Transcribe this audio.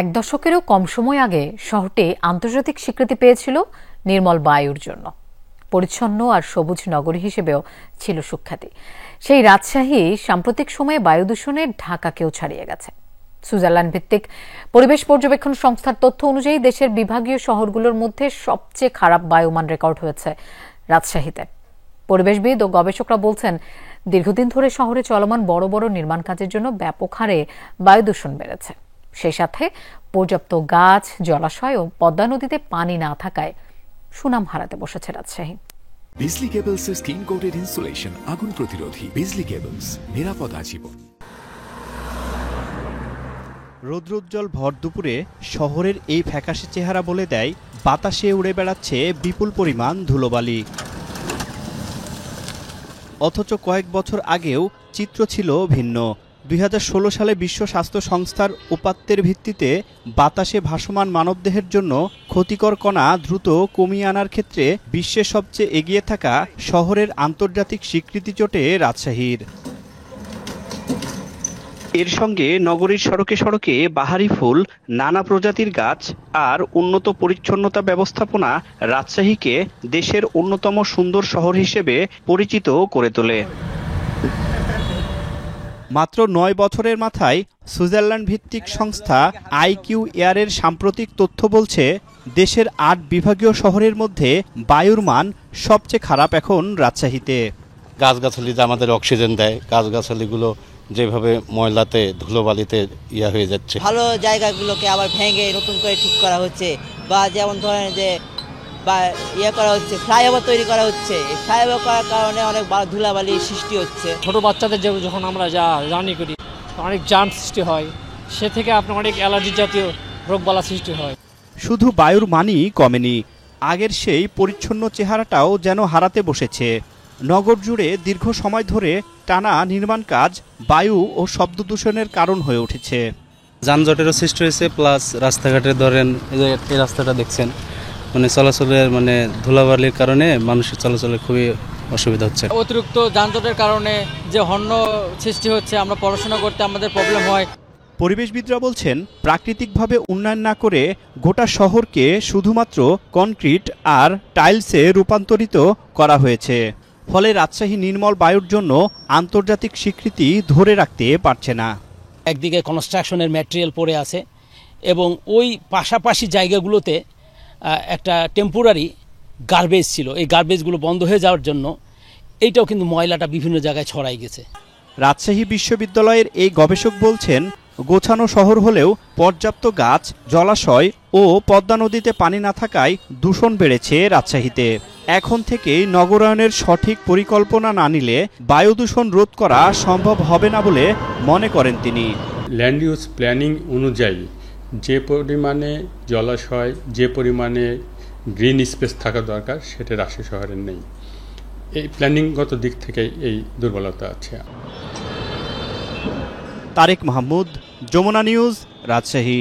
এক দশকেরও কম সময় আগে শহরটি আন্তর্জাতিক স্বীকৃতি পেয়েছিল নির্মল বায়ুর জন্য। পরিচ্ছন্ন আর সবুজ নগরী হিসেবেও ছিল সুখ্যাতি। সেই রাজশাহী সাম্প্রতিক সময়ে বায়ু দূষণের ঢাকাকেও ছাড়িয়ে গেছে। সুইজারল্যান্ড ভিত্তিক পরিবেশ পর্যবেক্ষণ সংস্থার তথ্য অনুযায়ী দেশের বিভাগীয় শহরগুলোর মধ্যে সবচেয়ে খারাপ বায়ুমান রেকর্ড হয়েছে রাজশাহীতে। পরিবেশবিদ ও গবেষকরা বলছেন, দীর্ঘদিন ধরে শহরে চলমান বড় বড় নির্মাণ কাজের জন্য ব্যাপক হারে বায়ু দূষণ বেড়েছে। সেই সাথে পর্যাপ্ত গাছ, জলাশয় ও পদ্মা নদীতে পানি না থাকায় সুনাম হারাতে বসেছে রাজশাহী। বিজলি কেবলসের স্কিন কোটেড ইনসুলেশন আগুন প্রতিরোধী। বিজলি কেবলস, নিরাপদ আজীবন। রৌদ্রোজ্জ্বল ভর দুপুরে শহরের এই ফ্যাকাশে চেহারা বলে দেয় বাতাসে উড়ে বেড়াচ্ছে বিপুল পরিমাণ ধুলোবালি। অথচ কয়েক বছর আগেও চিত্র ছিল ভিন্ন। 2016 সালে বিশ্ব স্বাস্থ্য সংস্থার উপাত্তের ভিত্তিতে বাতাসে ভাসমান মানবদেহের জন্য ক্ষতিকর কণা দ্রুত কমিয়ে আনার ক্ষেত্রে বিশ্বের সবচেয়ে এগিয়ে থাকা শহরের আন্তর্জাতিক স্বীকৃতি জোটে রাজশাহীর। এর সঙ্গে নগরীর সড়কে সড়কে বাহারি ফুল, নানা প্রজাতির গাছ আর উন্নত পরিচ্ছন্নতা ব্যবস্থাপনা রাজশাহীকে দেশের অন্যতম সুন্দর শহর হিসেবে পরিচিত করে তোলে। মাত্র 9 বছরের মাথায় সুইজারল্যান্ড ভিত্তিক সংস্থা IQ এয়ারের সাম্প্রতিক তথ্য বলছে, দেশের 8 বিভাগীয় শহরের মধ্যে বায়ুর মান সবচেয়ে খারাপ এখন রাজশাহীতে। গাছগাছালি যে আমাদের অক্সিজেন দেয়, গাছগাছালিগুলো যেভাবে ময়লাতে ধুলোবালিতে হয়ে যাচ্ছে। ভালো জায়গাগুলোকে আবার ভেঙে নতুন করে ঠিক করা হচ্ছে, বা যেমন ধরেন যে বা করা হচ্ছে, ফ্লাইওভার তৈরি করা হচ্ছে। ফ্লাইওভার করার কারণে অনেক ধুলাবালির সৃষ্টি হচ্ছে। ছোট বাচ্চাদের যখন আমরা জার্নি করি অনেক জার্ম সৃষ্টি হয়, সে থেকে আপনার অনেক অ্যালার্জি জাতীয় রোগবালা সৃষ্টি হয়। শুধু বায়ুর মানই কমেনি, আগের সেই পরিচ্ছন্ন চেহারাটাও যেন হারাতে বসেছে। নগর জুড়ে দীর্ঘ সময় ধরে টানা নির্মাণ কাজ বায়ু ও শব্দ দূষণের কারণ হয়ে উঠেছে। যানজটেরও সৃষ্টি হয়েছে, প্লাস রাস্তাঘাটে ধরেন এই রাস্তাটা দেখছেন, চলাচলের ধুলাবালির কারণে মানুষের চলাচলে খুবই অসুবিধা হচ্ছে। অতিরিক্ত যানজটের কারণে যে হর্ন সৃষ্টি হচ্ছে, আমরা পড়াশোনা করতে আমাদের প্রবলেম হয়। পরিবেশবিদরা বলছেন, প্রাকৃতিকভাবে উন্নয়ন না করে গোটা শহরকে শুধুমাত্র কনক্রিট আর টাইলসে রূপান্তরিত করা হয়েছে। ফলে রাজশাহী নির্মল বায়ুর জন্য আন্তর্জাতিক স্বীকৃতি ধরে রাখতে পারছে না। একদিকে কনস্ট্রাকশনের ম্যাটেরিয়াল পড়ে আছে এবং ওই পাশাপাশি জায়গাগুলোতে একটা টেম্পোরারি গার্বেজ ছিল। এই গার্বেজগুলো বন্ধ হয়ে যাওয়ার জন্য এইটাও কিন্তু ময়লাটা বিভিন্ন জায়গায় ছড়াই গেছে। রাজশাহী বিশ্ববিদ্যালয়ের এই গবেষক বলছেন, গোছানো শহর হলেও পর্যাপ্ত গাছ, জলাশয় ও পদ্মা নদীতে পানি না থাকায় দূষণ বেড়েছে রাজশাহীতে। এখন থেকেই নগরায়নের সঠিক পরিকল্পনা না নিলে বায়ু দূষণ রোধ করা সম্ভব হবে না বলে মনে করেন তিনি। ল্যান্ড ইউজ প্ল্যানিং অনুযায়ী যে পরিমাণে জলাশয়, যে পরিমাণে গ্রিন স্পেস থাকা দরকার, সেটা রাজশাহী শহরের নেই। এই প্ল্যানিংগত দিক থেকে এই দুর্বলতা আছে। তারেক মাহমুদ, যমুনা নিউজ, রাজশাহী।